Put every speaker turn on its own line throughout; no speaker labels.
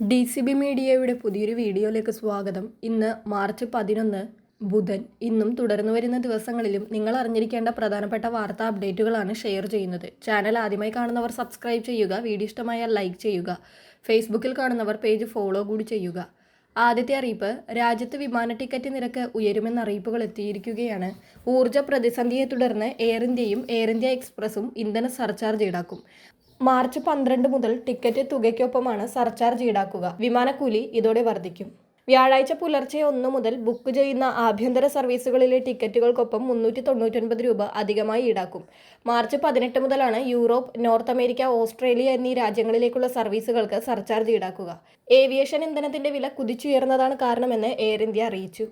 DCB മീഡിയയുടെ പുതിയൊരു വീഡിയോയിലേക്ക് സ്വാഗതം. ഇന്ന് മാർച്ച് 11 ബുധൻ. ഇന്നും തുടർന്നു വരുന്ന ദിവസങ്ങളിലും നിങ്ങൾ അറിഞ്ഞിരിക്കേണ്ട പ്രധാനപ്പെട്ട വാർത്താ അപ്ഡേറ്റുകളാണ് ഷെയർ ചെയ്യുന്നത്. ചാനൽ ആദ്യമായി കാണുന്നവർ സബ്സ്ക്രൈബ് ചെയ്യുക, വീഡിയോ ഇഷ്ടമായാൽ ലൈക്ക് ചെയ്യുക, ഫേസ്ബുക്കിൽ കാണുന്നവർ പേജ് ഫോളോ കൂടി ചെയ്യുക. ആദ്യത്തെ അറിയിപ്പ്, രാജ്യത്ത് വിമാന ടിക്കറ്റ് നിരക്ക് ഉയരുമെന്ന അറിയിപ്പുകൾ എത്തിയിരിക്കുകയാണ്. ഊർജ്ജ പ്രതിസന്ധിയെ തുടർന്ന് എയർ ഇന്ത്യയും എയർ ഇന്ത്യ എക്സ്പ്രസും ഇന്ധന സർചാർജ് ഈടാക്കും. മാർച്ച് 12 മുതൽ ടിക്കറ്റ് തുകയ്ക്കൊപ്പമാണ് സർചാർജ് ഈടാക്കുക. വിമാനക്കൂലി ഇതോടെ വർദ്ധിക്കും. വ്യാഴാഴ്ച പുലർച്ചെ 1 മുതൽ ബുക്ക് ചെയ്യുന്ന ആഭ്യന്തര സർവീസുകളിലെ ടിക്കറ്റുകൾക്കൊപ്പം 399 രൂപ അധികമായി ഈടാക്കും. മാർച്ച് 18 മുതലാണ് യൂറോപ്പ്, നോർത്ത് അമേരിക്ക, ഓസ്ട്രേലിയ എന്നീ രാജ്യങ്ങളിലേക്കുള്ള സർവീസുകൾക്ക് സർചാർജ് ഈടാക്കുക. ഏവിയേഷൻ ഇന്ധനത്തിന്റെ വില കുതിച്ചുയർന്നതാണ് കാരണമെന്ന് എയർ ഇന്ത്യ അറിയിച്ചു.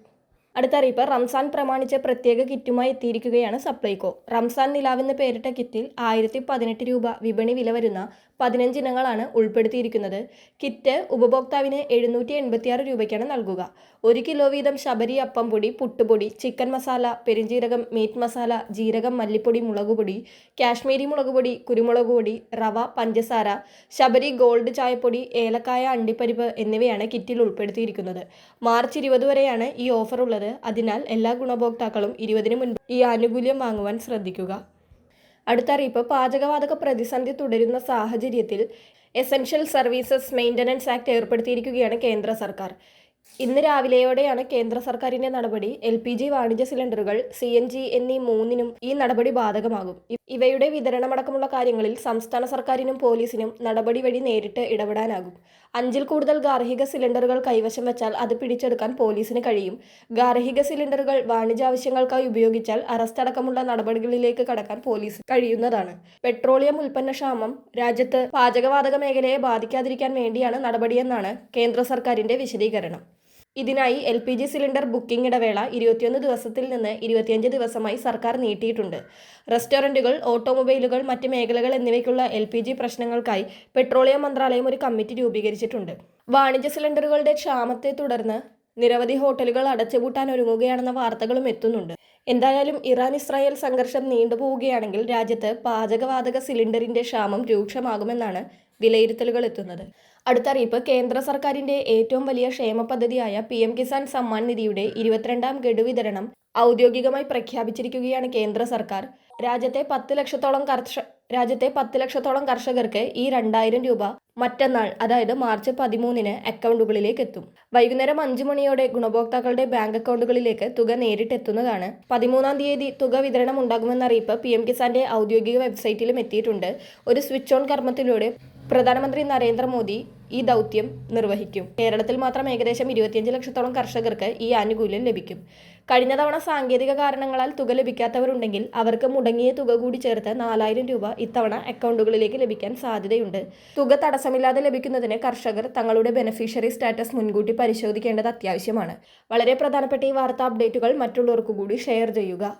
അടുത്ത അറിയിപ്പ്, റംസാൻ പ്രമാണിച്ച് പ്രത്യേക കിറ്റുമായി എത്തിയിരിക്കുകയാണ് സപ്ലൈകോ. റംസാൻ നിലാവെന്ന് പേരിട്ട കിറ്റിൽ 1018 രൂപ വിപണി വില വരുന്ന 15 ഇനങ്ങളാണ് ഉൾപ്പെടുത്തിയിരിക്കുന്നത്. കിറ്റ് ഉപഭോക്താവിന് 786 രൂപയ്ക്കാണ് നൽകുക. 1 കിലോ വീതം ശബരി അപ്പം പൊടി, പുട്ടുപൊടി, ചിക്കൻ മസാല, പെരിഞ്ജീരകം, മീറ്റ് മസാല, ജീരകം, മല്ലിപ്പൊടി, മുളകുപൊടി, കാശ്മീരി മുളകുപൊടി, കുരുമുളക് പൊടി, റവ, പഞ്ചസാര, ശബരി ഗോൾഡ് ചായപ്പൊടി, ഏലക്കായ, അണ്ടിപ്പരിപ്പ് എന്നിവയാണ് കിറ്റിൽ ഉൾപ്പെടുത്തിയിരിക്കുന്നത്. മാർച്ച് 20 വരെയാണ് ഈ ഓഫർ ഉള്ളത്. അതിനാൽ എല്ലാ ഗുണഭോക്താക്കളും 20-ന് മുൻപ് ഈ ആനുകൂല്യം വാങ്ങുവാൻ ശ്രദ്ധിക്കുക. അടുത്ത അറിയിപ്പ്, പാചകവാതക പ്രതിസന്ധി തുടരുന്ന സാഹചര്യത്തിൽ എസൻഷ്യൽ സർവീസസ് മെയിൻ്റനൻസ് ആക്ട് ഏർപ്പെടുത്തിയിരിക്കുകയാണ് കേന്ദ്ര സർക്കാർ. ഇന്ന് രാവിലെയോടെയാണ് കേന്ദ്ര സർക്കാരിന്റെ നടപടി. LPG വാണിജ്യ സിലിണ്ടറുകൾ, CNG എന്നീ 3നും ഈ നടപടി ബാധകമാകും. ഇവയുടെ വിതരണമടക്കമുള്ള കാര്യങ്ങളിൽ സംസ്ഥാന സർക്കാരിനും പോലീസിനും നടപടി വഴി നേരിട്ട് ഇടപെടാനാകും. 5-ൽ കൂടുതൽ ഗാർഹിക സിലിണ്ടറുകൾ കൈവശം വെച്ചാൽ അത് പിടിച്ചെടുക്കാൻ പോലീസിന് കഴിയും. ഗാർഹിക സിലിണ്ടറുകൾ വാണിജ്യാവശ്യങ്ങൾക്കായി ഉപയോഗിച്ചാൽ അറസ്റ്റ് അടക്കമുള്ള നടപടികളിലേക്ക് കടക്കാൻ പോലീസിന് കഴിയുന്നതാണ്. പെട്രോളിയം ഉൽപ്പന്നക്ഷാമം രാജ്യത്ത് പാചകവാതക മേഖലയെ ബാധിക്കാതിരിക്കാൻ വേണ്ടിയാണ് നടപടിയെന്നാണ് കേന്ദ്ര സർക്കാരിന്റെ വിശദീകരണം. ഇതിനായി LPG സിലിണ്ടർ ബുക്കിംഗ് ഇടവേള 21 ദിവസത്തിൽ നിന്ന് 25 ദിവസമായി സർക്കാർ നീട്ടിയിട്ടുണ്ട്. റെസ്റ്റോറൻറ്റുകൾ, ഓട്ടോമൊബൈലുകൾ, മറ്റ് മേഖലകൾ എന്നിവയ്ക്കുള്ള LPG പ്രശ്നങ്ങൾക്കായി പെട്രോളിയം മന്ത്രാലയം ഒരു കമ്മിറ്റി രൂപീകരിച്ചിട്ടുണ്ട്. വാണിജ്യ സിലിണ്ടറുകളുടെ ക്ഷാമത്തെ തുടർന്ന് നിരവധി ഹോട്ടലുകൾ അടച്ചുപൂട്ടാൻ ഒരുങ്ങുകയാണെന്ന വാർത്തകളും എത്തുന്നുണ്ട്. എന്തായാലും ഇറാൻ-ഇസ്രായേൽ സംഘർഷം നീണ്ടുപോവുകയാണെങ്കിൽ രാജ്യത്ത് പാചകവാതക സിലിണ്ടറിന്റെ ക്ഷാമം രൂക്ഷമാകുമെന്നാണ് വിലയിരുത്തലുകൾ എത്തുന്നത്. അടുത്ത അറിയിപ്പ്, കേന്ദ്ര സർക്കാരിന്റെ ഏറ്റവും വലിയ ക്ഷേമ പദ്ധതിയായ PM കിസാൻ സമ്മാൻ നിധിയുടെ 22ാം ഗഡു വിതരണം ഔദ്യോഗികമായി പ്രഖ്യാപിച്ചിരിക്കുകയാണ് കേന്ദ്ര സർക്കാർ. രാജ്യത്തെ 10 ലക്ഷത്തോളം കർഷകർക്ക് ഈ 2000 രൂപ മറ്റന്നാൾ, അതായത് മാർച്ച് 13-ന് അക്കൗണ്ടുകളിലേക്ക് എത്തും. വൈകുന്നേരം 5 മണിയോടെ ഗുണഭോക്താക്കളുടെ ബാങ്ക് അക്കൗണ്ടുകളിലേക്ക് തുക നേരിട്ടെത്തുന്നതാണ്. 13-ാം തീയതി തുക വിതരണം ഉണ്ടാകുമെന്ന അറിയിപ്പ് PM കിസാന്റെ ഔദ്യോഗിക വെബ്സൈറ്റിലും എത്തിയിട്ടുണ്ട്. ഒരു സ്വിച്ച് ഓൺ കർമ്മത്തിലൂടെ പ്രധാനമന്ത്രി നരേന്ദ്രമോദി ഈ ദൗത്യം നിർവഹിക്കും. കേരളത്തിൽ മാത്രം ഏകദേശം 25 ലക്ഷത്തോളം കർഷകർക്ക് ഈ ആനുകൂല്യം ലഭിക്കും. കഴിഞ്ഞ തവണ സാങ്കേതിക കാരണങ്ങളാൽ തുക ലഭിക്കാത്തവരുണ്ടെങ്കിൽ അവർക്ക് മുടങ്ങിയ തുക കൂടി ചേർത്ത് 4000 രൂപ ഇത്തവണ അക്കൗണ്ടുകളിലേക്ക് ലഭിക്കാൻ സാധ്യതയുണ്ട്. തുക തടസ്സമില്ലാതെ ലഭിക്കുന്നതിന് കർഷകർ തങ്ങളുടെ ബെനഫിഷ്യറി സ്റ്റാറ്റസ് മുൻകൂട്ടി പരിശോധിക്കേണ്ടത് അത്യാവശ്യമാണ്. വളരെ പ്രധാനപ്പെട്ട ഈ വാർത്താ അപ്ഡേറ്റുകൾ മറ്റുള്ളവർക്ക് കൂടി ഷെയർ ചെയ്യുക.